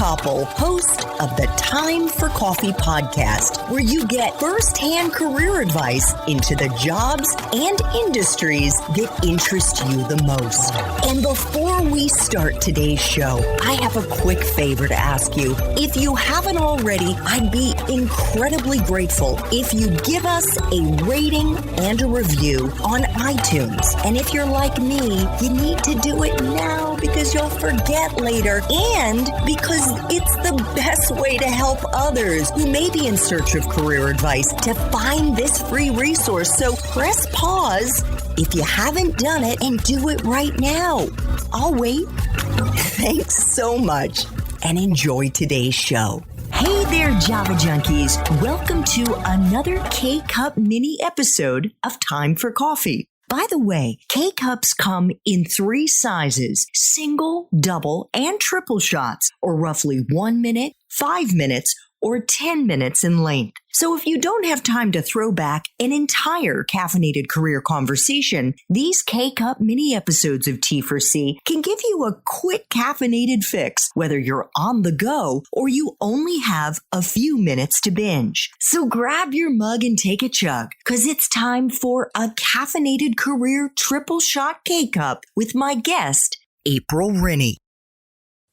Koppel, host of the Time for Coffee podcast, where you get first-hand career advice into the jobs and industries that interest you the most. And before we start today's show, I have a quick favor to ask you. If you haven't already, I'd be incredibly grateful if you give us a rating and a review on iTunes. And if you're like me, you need to do it now because you'll forget later and because it's the best way to help others who may be in search of career advice to find this free resource. So press pause if you haven't done it and do it right now. I'll wait. Thanks so much and enjoy today's show. Hey there, Java Junkies. Welcome to another K-Cup mini episode of Time for Coffee. By the way, K-Cups come in 3 sizes, single, double, and triple shots, or roughly 1 minute, 5 minutes, or 10 minutes in length. So if you don't have time to throw back an entire caffeinated career conversation, these K-Cup mini episodes of T4C can give you a quick caffeinated fix, whether you're on the go or you only have a few minutes to binge. So grab your mug and take a chug, because it's time for a caffeinated career triple shot K-Cup with my guest, April Rinne.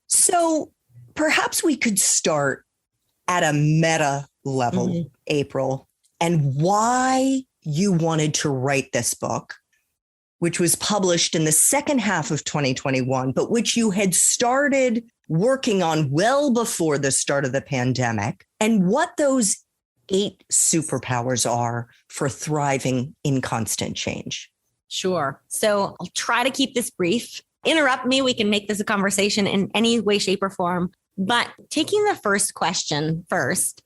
So perhaps we could start at a meta level, April, and why you wanted to write this book, which was published in the second half of 2021, but which you had started working on well before the start of the pandemic, and what those 8 superpowers are for thriving in constant change. Sure. So I'll try to keep this brief. Interrupt me. We can make this a conversation in any way, shape, or form. But taking the first question first,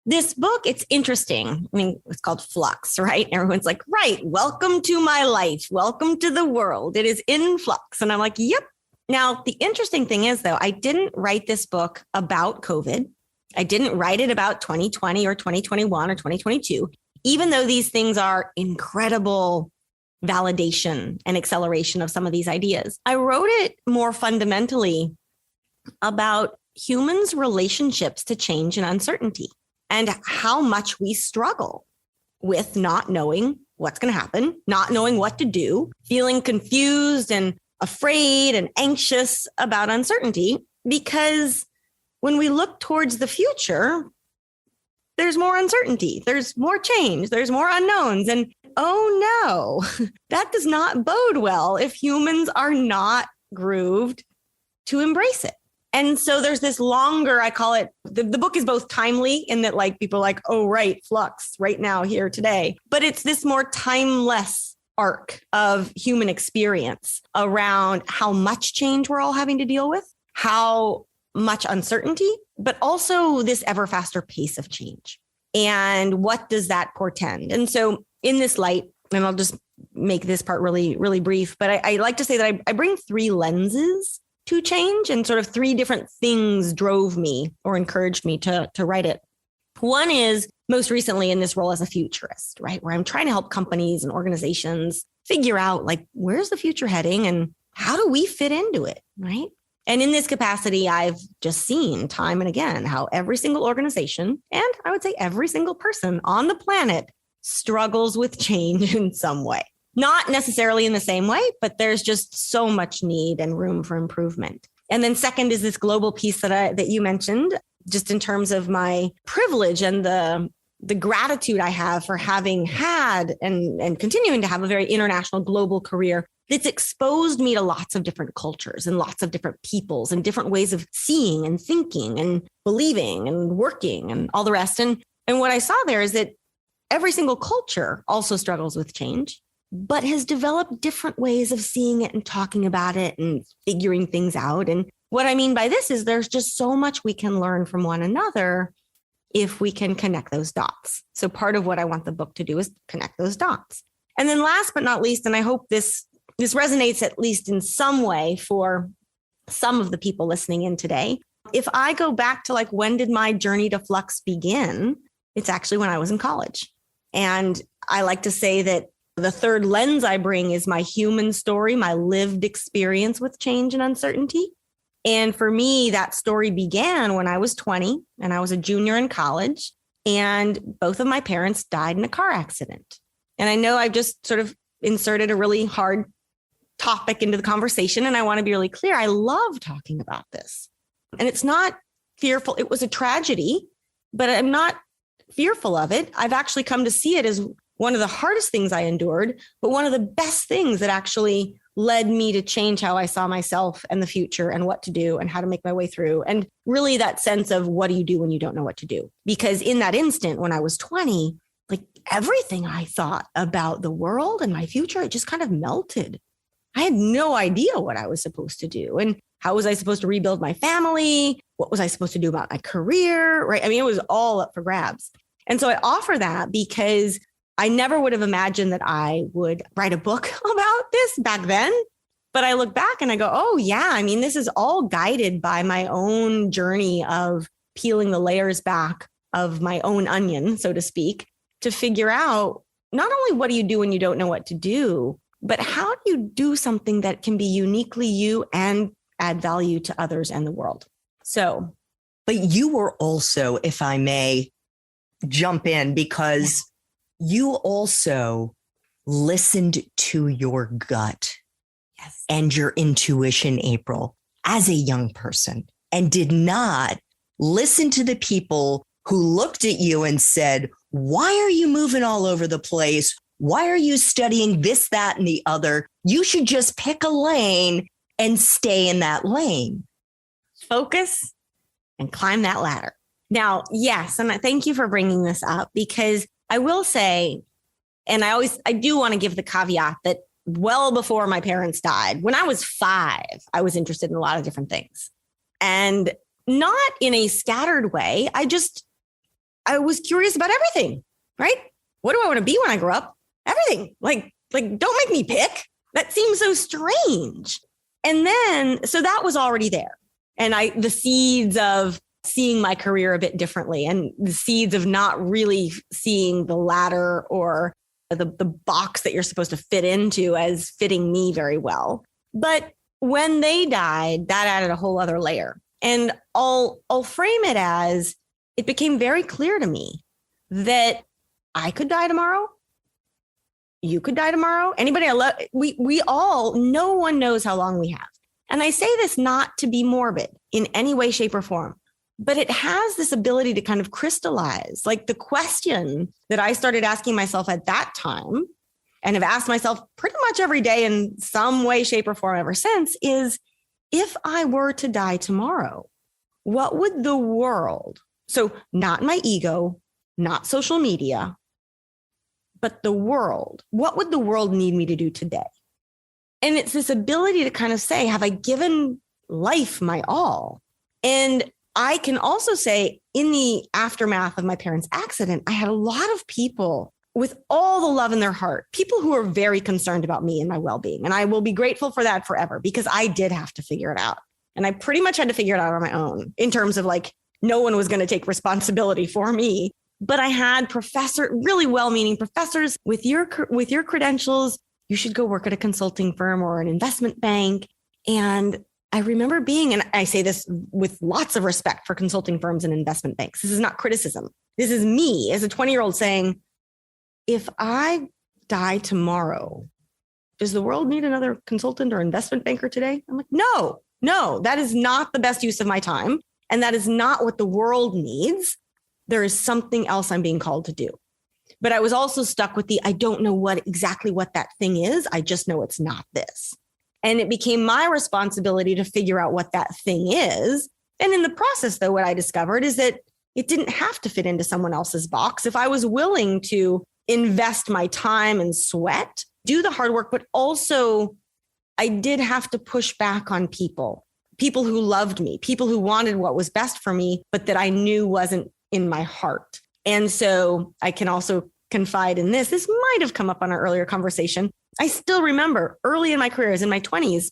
this book, it's interesting. I mean, it's called Flux, right? Everyone's like, right, welcome to my life. Welcome to the world. It is in flux. And I'm like, yep. Now, the interesting thing is, though, I didn't write this book about COVID. I didn't write it about 2020 or 2021 or 2022, even though these things are incredible validation and acceleration of some of these ideas. I wrote it more fundamentally about humans' relationships to change and uncertainty and how much we struggle with not knowing what's going to happen, not knowing what to do, feeling confused and afraid and anxious about uncertainty. Because when we look towards the future, there's more uncertainty, there's more change, there's more unknowns. And oh no, that does not bode well if humans are not grooved to embrace it. And so there's this longer, I call it, the book is both timely in that like people are like, oh, right, flux right now, here today. But it's this more timeless arc of human experience around how much change we're all having to deal with, how much uncertainty, but also this ever faster pace of change. And what does that portend? And so in this light, and I'll just make this part really, really brief, but I like to say that I bring 3 lenses to change, and sort of 3 different things drove me or encouraged me to write it. One is most recently in this role as a futurist, right? Where I'm trying to help companies and organizations figure out like, where's the future heading and how do we fit into it, right? And in this capacity, I've just seen time and again how every single organization, and I would say every single person on the planet, struggles with change in some way. Not necessarily in the same way, but there's just so much need and room for improvement. And then second is this global piece that you mentioned, just in terms of my privilege and the gratitude I have for having had and continuing to have a very international global career that's exposed me to lots of different cultures and lots of different peoples and different ways of seeing and thinking and believing and working and all the rest. And what I saw there is that every single culture also struggles with change, but has developed different ways of seeing it and talking about it and figuring things out. And what I mean by this is there's just so much we can learn from one another if we can connect those dots. So part of what I want the book to do is connect those dots. And then last but not least, and I hope this resonates at least in some way for some of the people listening in today. If I go back to like, when did my journey to Flux begin? It's actually when I was in college. And I like to say that the third lens I bring is my human story, my lived experience with change and uncertainty. And for me, that story began when I was 20 and I was a junior in college, and both of my parents died in a car accident. And I know I've just sort of inserted a really hard topic into the conversation, and I want to be really clear. I love talking about this. And it's not fearful. It was a tragedy, but I'm not fearful of it. I've actually come to see it as one of the hardest things I endured, but one of the best things that actually led me to change how I saw myself and the future and what to do and how to make my way through. And really that sense of what do you do when you don't know what to do? Because in that instant, when I was 20, like everything I thought about the world and my future, it just kind of melted. I had no idea what I was supposed to do. And how was I supposed to rebuild my family? What was I supposed to do about my career? Right? I mean, it was all up for grabs. And so I offer that because I never would have imagined that I would write a book about this back then. But I look back and I go, oh, yeah, I mean, this is all guided by my own journey of peeling the layers back of my own onion, so to speak, to figure out not only what do you do when you don't know what to do, but how do you do something that can be uniquely you and add value to others and the world? So, but you were also, if I may jump in, because you also listened to your gut and your intuition, April, as a young person, and did not listen to the people who looked at you and said, why are you moving all over the place? Why are you studying this, that, and the other? You should just pick a lane and stay in that lane. Focus and climb that ladder. Now, yes, and I thank you for bringing this up, because I will say, and I do want to give the caveat that well before my parents died, when I was 5, I was interested in a lot of different things, and not in a scattered way. I was curious about everything, right? What do I want to be when I grow up? Everything. Like, don't make me pick. That seems so strange. And then, so that was already there. And the seeds of seeing my career a bit differently, and the seeds of not really seeing the ladder or the box that you're supposed to fit into as fitting me very well. But when they died, that added a whole other layer. And I'll frame it as it became very clear to me that I could die tomorrow. You could die tomorrow. Anybody I love, we all, no one knows how long we have. And I say this not to be morbid in any way, shape, or form, but it has this ability to kind of crystallize. Like the question that I started asking myself at that time, and have asked myself pretty much every day in some way, shape, or form ever since, is if I were to die tomorrow, what would the world, so not my ego, not social media, but the world, what would the world need me to do today? And it's this ability to kind of say, have I given life my all? And I can also say, in the aftermath of my parents' accident, I had a lot of people with all the love in their heart, people who are very concerned about me and my well-being. And I will be grateful for that forever, because I did have to figure it out. And I pretty much had to figure it out on my own, in terms of like, no one was going to take responsibility for me. But I had really well-meaning professors with your credentials. You should go work at a consulting firm or an investment bank. And I remember being, and I say this with lots of respect for consulting firms and investment banks. This is not criticism. This is me as a 20-year-old saying, if I die tomorrow, does the world need another consultant or investment banker today? I'm like, no, that is not the best use of my time. And that is not what the world needs. There is something else I'm being called to do. But I was also stuck with I don't know exactly what that thing is. I just know it's not this. And it became my responsibility to figure out what that thing is. And in the process, though, what I discovered is that it didn't have to fit into someone else's box. If I was willing to invest my time and sweat, do the hard work, but also I did have to push back on people who loved me, people who wanted what was best for me, but that I knew wasn't in my heart. And so I can also confide in this. This might have come up on our earlier conversation. I still remember early in my career, in my 20s,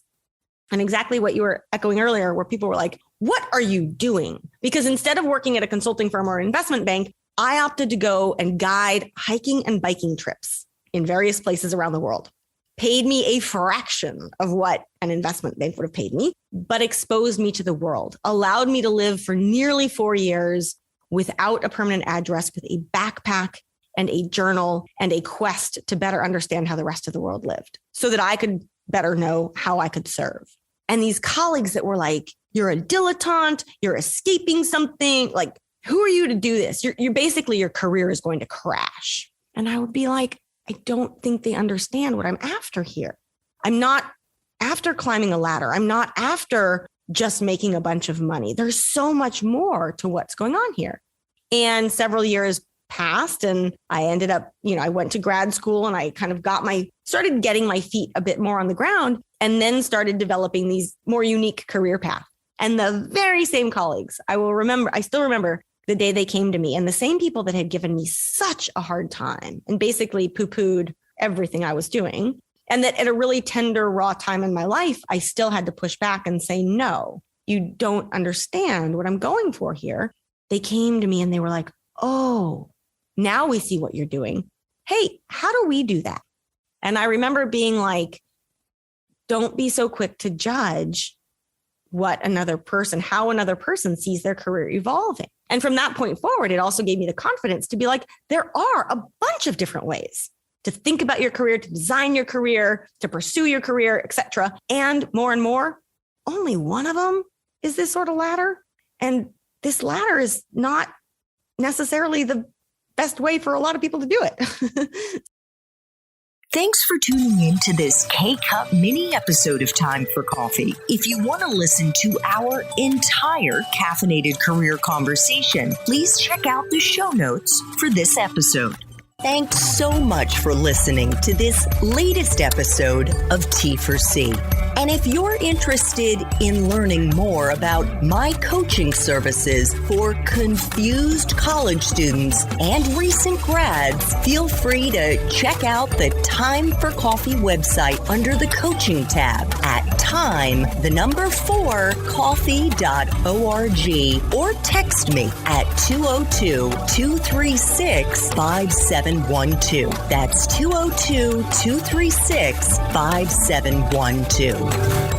and exactly what you were echoing earlier, where people were like, what are you doing? Because instead of working at a consulting firm or an investment bank, I opted to go and guide hiking and biking trips in various places around the world. paid me a fraction of what an investment bank would have paid me, but exposed me to the world, allowed me to live for nearly 4 years without a permanent address, with a backpack and a journal and a quest to better understand how the rest of the world lived so that I could better know how I could serve. And these colleagues that were like, you're a dilettante, you're escaping something, like, who are you to do this? You're basically, your career is going to crash. And I would be like, I don't think they understand what I'm after here. I'm not after climbing a ladder. I'm not after just making a bunch of money. There's so much more to what's going on here. And several years passed and I ended up, I went to grad school and I kind of started getting my feet a bit more on the ground, and then started developing these more unique career paths. And the very same colleagues, I still remember the day they came to me, and the same people that had given me such a hard time and basically poo-pooed everything I was doing. And that at a really tender, raw time in my life, I still had to push back and say, no, you don't understand what I'm going for here. They came to me and they were like, oh, now we see what you're doing. Hey, how do we do that? And I remember being like, don't be so quick to judge how another person sees their career evolving. And from that point forward, it also gave me the confidence to be like, there are a bunch of different ways to think about your career, to design your career, to pursue your career, etc. And more, only one of them is this sort of ladder. And this ladder is not necessarily the best way for a lot of people to do it. Thanks for tuning in to this K-Cup mini episode of Time for Coffee. If you want to listen to our entire caffeinated career conversation, please check out the show notes for this episode. Thanks so much for listening to this latest episode of T4C. And if you're interested in learning more about my coaching services for confused college students and recent grads, feel free to check out the Time for Coffee website under the coaching tab at time4coffee.org, or text me at 202-236-5712. That's 202-236-5712.